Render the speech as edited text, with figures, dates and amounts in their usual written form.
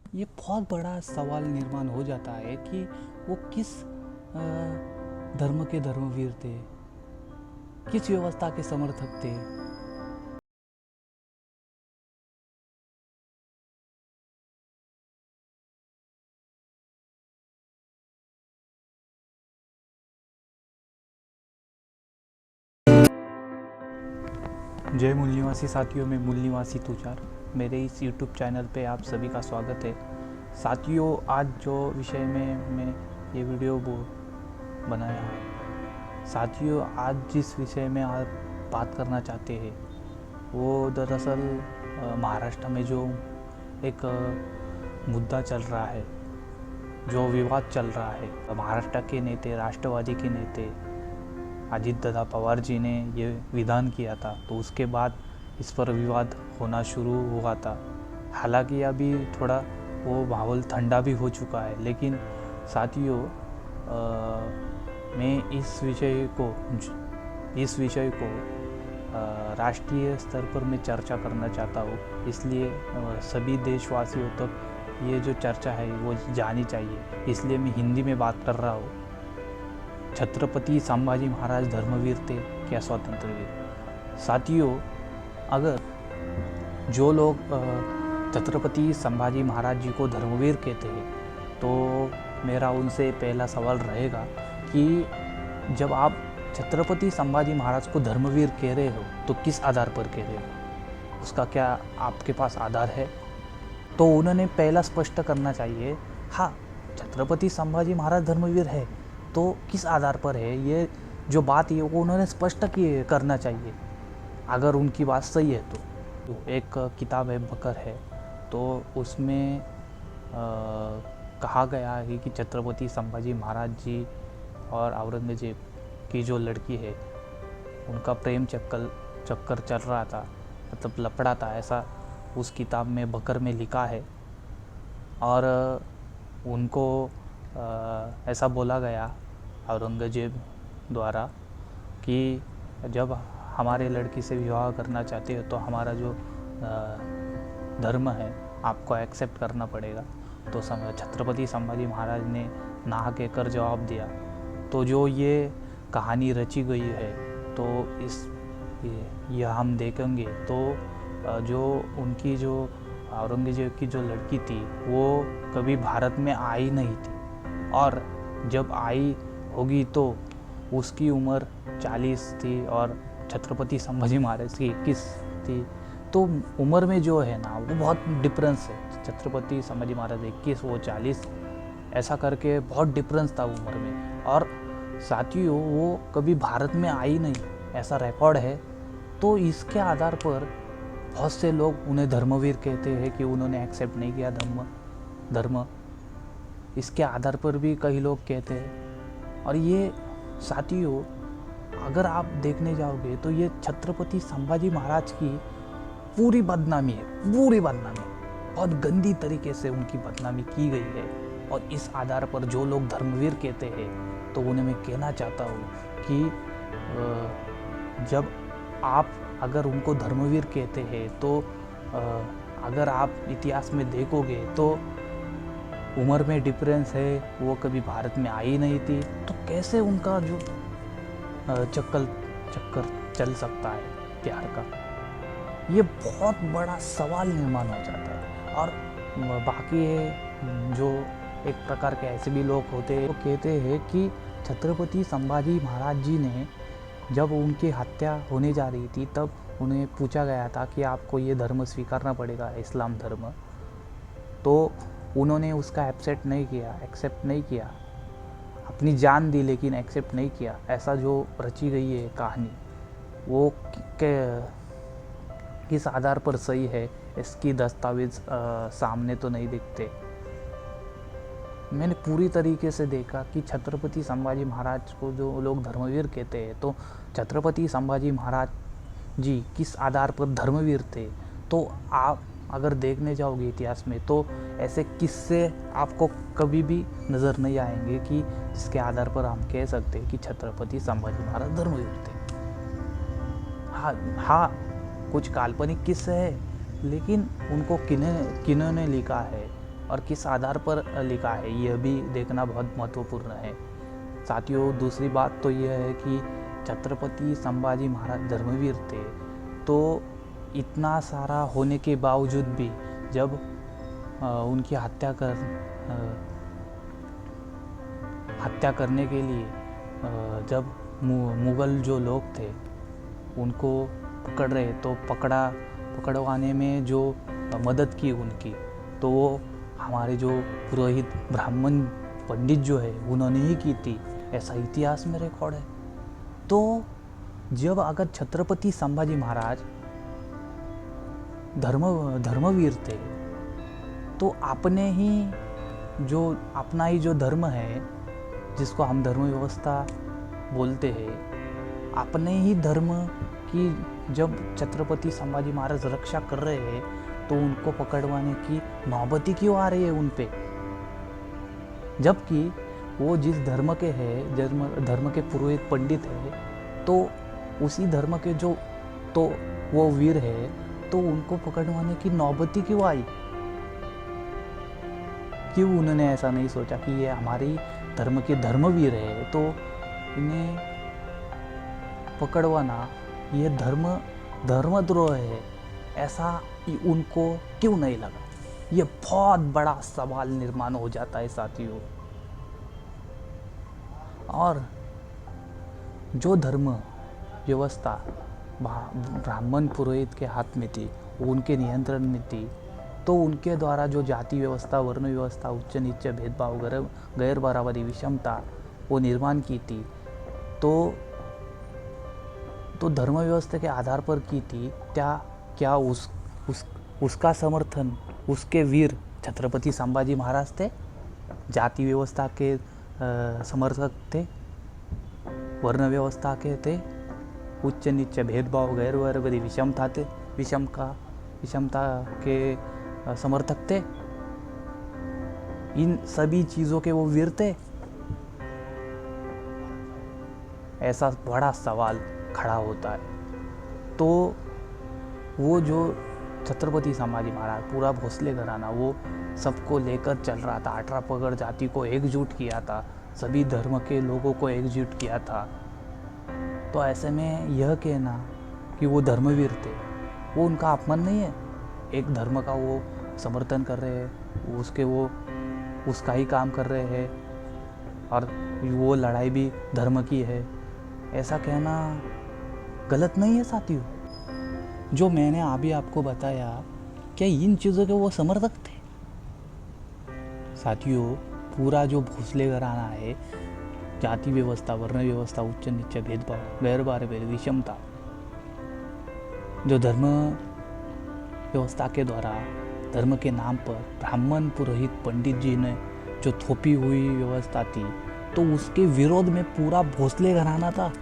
ये बहुत बड़ा सवाल निर्माण हो जाता है कि वो किस धर्म के धर्मवीर थे, किस व्यवस्था के समर्थक थे। जय मूल निवासी साथियों, में मूल निवासी तुषार। मेरे इस YouTube चैनल पे आप सभी का स्वागत है। साथियों, आज जो विषय में मैं ये वीडियो बनाया है, साथियों आज जिस विषय में आप बात करना चाहते हैं वो दरअसल महाराष्ट्र में जो एक मुद्दा चल रहा है, जो विवाद चल रहा है। महाराष्ट्र के नेता, राष्ट्रवादी के नेता अजित दादा पवार जी ने ये विधान किया था, तो उसके बाद इस पर विवाद होना शुरू हुआ था। हालांकि अभी थोड़ा वो माहौल ठंडा भी हो चुका है, लेकिन साथियों मैं इस विषय को राष्ट्रीय स्तर पर मैं चर्चा करना चाहता हूँ। इसलिए सभी देशवासियों तक ये जो चर्चा है वो जानी चाहिए, इसलिए मैं हिंदी में बात कर रहा हूँ। छत्रपति संभाजी महाराज धर्मवीर थे क्या स्वातंत्रवीर? साथियों, अगर जो लोग छत्रपति संभाजी महाराज जी को धर्मवीर कहते हैं, तो मेरा उनसे पहला सवाल रहेगा कि जब आप छत्रपति संभाजी महाराज को धर्मवीर कह रहे हो तो किस आधार पर कह रहे हो? उसका क्या आपके पास आधार है? तो उन्होंने पहला स्पष्ट करना चाहिए। हाँ, छत्रपति संभाजी महाराज धर्मवीर है, तो किस आधार पर है, ये जो बात है वो उन्होंने स्पष्ट करना चाहिए, अगर उनकी बात सही है तो। एक किताब है बकर है, तो उसमें कहा गया है कि छत्रपति संभाजी महाराज जी और औरंगजेब की जो लड़की है उनका प्रेम चक्कर चल रहा था, मतलब लफड़ा था, ऐसा उस किताब में बकर में लिखा है। और उनको ऐसा बोला गया औरंगजेब द्वारा कि जब हमारे लड़की से विवाह करना चाहते हो तो हमारा जो धर्म है आपको एक्सेप्ट करना पड़ेगा। तो छत्रपति संभाजी महाराज ने ना कहकर जवाब दिया। तो जो ये कहानी रची गई है, तो ये हम देखेंगे तो जो उनकी जो औरंगजेब की जो लड़की थी वो कभी भारत में आई नहीं थी, और जब आई होगी तो उसकी उम्र 40 थी और छत्रपति संभाजी महाराज की 21 थी। तो उम्र में जो है ना वो बहुत डिफरेंस है। छत्रपति संभाजी महाराज 21, वो 40, ऐसा करके बहुत डिफरेंस था उम्र में। और साथियों वो कभी भारत में आई नहीं, ऐसा रिकॉर्ड है। तो इसके आधार पर बहुत से लोग उन्हें धर्मवीर कहते हैं कि उन्होंने एक्सेप्ट नहीं किया धर्म। इसके आधार पर भी कई लोग कहते हैं। और ये साथियों अगर आप देखने जाओगे तो ये छत्रपति संभाजी महाराज की पूरी बदनामी है, बहुत गंदी तरीके से उनकी बदनामी की गई है। और इस आधार पर जो लोग धर्मवीर कहते हैं, तो उन्हें मैं कहना चाहता हूँ कि जब आप अगर उनको धर्मवीर कहते हैं तो अगर आप इतिहास में देखोगे तो उम्र में डिफरेंस है, वो कभी भारत में आई नहीं थी, तो कैसे उनका जो चक्कर चल सकता है प्यार का? ये बहुत बड़ा सवाल निर्माण हो जाता है। और बाकी जो एक प्रकार के ऐसे भी लोग होते हैं, वो कहते हैं कि छत्रपति संभाजी महाराज जी ने जब उनकी हत्या होने जा रही थी तब उन्हें पूछा गया था कि आपको ये धर्म स्वीकारना पड़ेगा, इस्लाम धर्म। तो उन्होंने उसका एक्सेप्ट नहीं किया, अपनी जान दी लेकिन एक्सेप्ट नहीं किया। ऐसा जो रची गई है कहानी, वो किस आधार पर सही है इसकी दस्तावेज सामने तो नहीं दिखते। मैंने पूरी तरीके से देखा कि छत्रपति संभाजी महाराज को जो लोग धर्मवीर कहते हैं, तो छत्रपति संभाजी महाराज जी किस आधार पर धर्मवीर थे? तो आप अगर देखने जाओगे इतिहास में तो ऐसे किस्से आपको कभी भी नज़र नहीं आएंगे कि जिसके आधार पर हम कह सकते हैं कि छत्रपति संभाजी महाराज धर्मवीर थे। हाँ, कुछ काल्पनिक किस्से हैं, लेकिन उनको किन्होंने लिखा है और किस आधार पर लिखा है, यह भी देखना बहुत महत्वपूर्ण है। साथियों, दूसरी बात तो यह है कि छत्रपति संभाजी महाराज धर्मवीर थे, तो इतना सारा होने के बावजूद भी जब उनकी हत्या करने के लिए जब मुग़ल जो लोग थे उनको पकड़ रहे, तो पकड़वाने में जो मदद की उनकी, तो वो हमारे जो पुरोहित ब्राह्मण पंडित जो है उन्होंने ही की थी, ऐसा इतिहास में रिकॉर्ड है। तो जब अगर छत्रपति संभाजी महाराज धर्मवीर थे, तो अपना ही जो धर्म है, जिसको हम धर्म व्यवस्था बोलते हैं, अपने ही धर्म की जब छत्रपति संभाजी महाराज रक्षा कर रहे हैं, तो उनको पकड़वाने की नौबती क्यों आ रही है उन पे, जबकि वो जिस धर्म के हैं, धर्म के पुरोहित पंडित है, तो उसी धर्म के जो तो वो वीर है, तो उनको पकड़वाने की नौबती क्यों आई? क्यों उन्होंने ऐसा नहीं सोचा कि ये हमारी धर्म के धर्मवीर है, तो इन्हें पकड़वाना ये धर्मद्रोह है, ऐसा उनको क्यों नहीं लगा? ये बहुत बड़ा सवाल निर्माण हो जाता है साथियों। और जो धर्म व्यवस्था ब्राह्मण पुरोहित के हाथ में थी, उनके नियंत्रण में थी, तो उनके द्वारा जो जाति व्यवस्था, वर्ण व्यवस्था, उच्च नीच भेदभाव, गैर बराबरी, विषमता वो निर्माण की थी, तो धर्म व्यवस्था के आधार पर की थी। क्या उसका समर्थन उसके वीर छत्रपति संभाजी महाराज थे? जाति व्यवस्था के समर्थक थे, वर्ण व्यवस्था के थे, उच्च नीच भेदभाव, गैर बराबरी, विषमता के समर्थक थे? इन सभी चीज़ों के वो वीर थे? ऐसा बड़ा सवाल खड़ा होता है। तो वो जो छत्रपति संभाजी महाराज, पूरा भोसले घराना, वो सबको लेकर चल रहा था, 18 पगड़ जाति को एकजुट किया था, सभी धर्म के लोगों को एकजुट किया था। तो ऐसे में यह कहना कि वो धर्मवीर थे, वो उनका अपमान नहीं है? एक धर्म का वो समर्थन कर रहे हैं, उसका ही काम कर रहे हैं, और वो लड़ाई भी धर्म की है, ऐसा कहना गलत नहीं है साथियों? जो मैंने अभी आपको बताया, क्या इन चीज़ों के वो समर्थक थे? साथियों, पूरा जो भोसले घराना है, जाति व्यवस्था, वर्ण व्यवस्था, उच्च नीच भेदभाव, गैर बराबरी, विषमता, जो धर्म व्यवस्था के द्वारा धर्म के नाम पर ब्राह्मण पुरोहित पंडित जी ने जो थोपी हुई व्यवस्था थी, तो उसके विरोध में पूरा भोसले घराना था।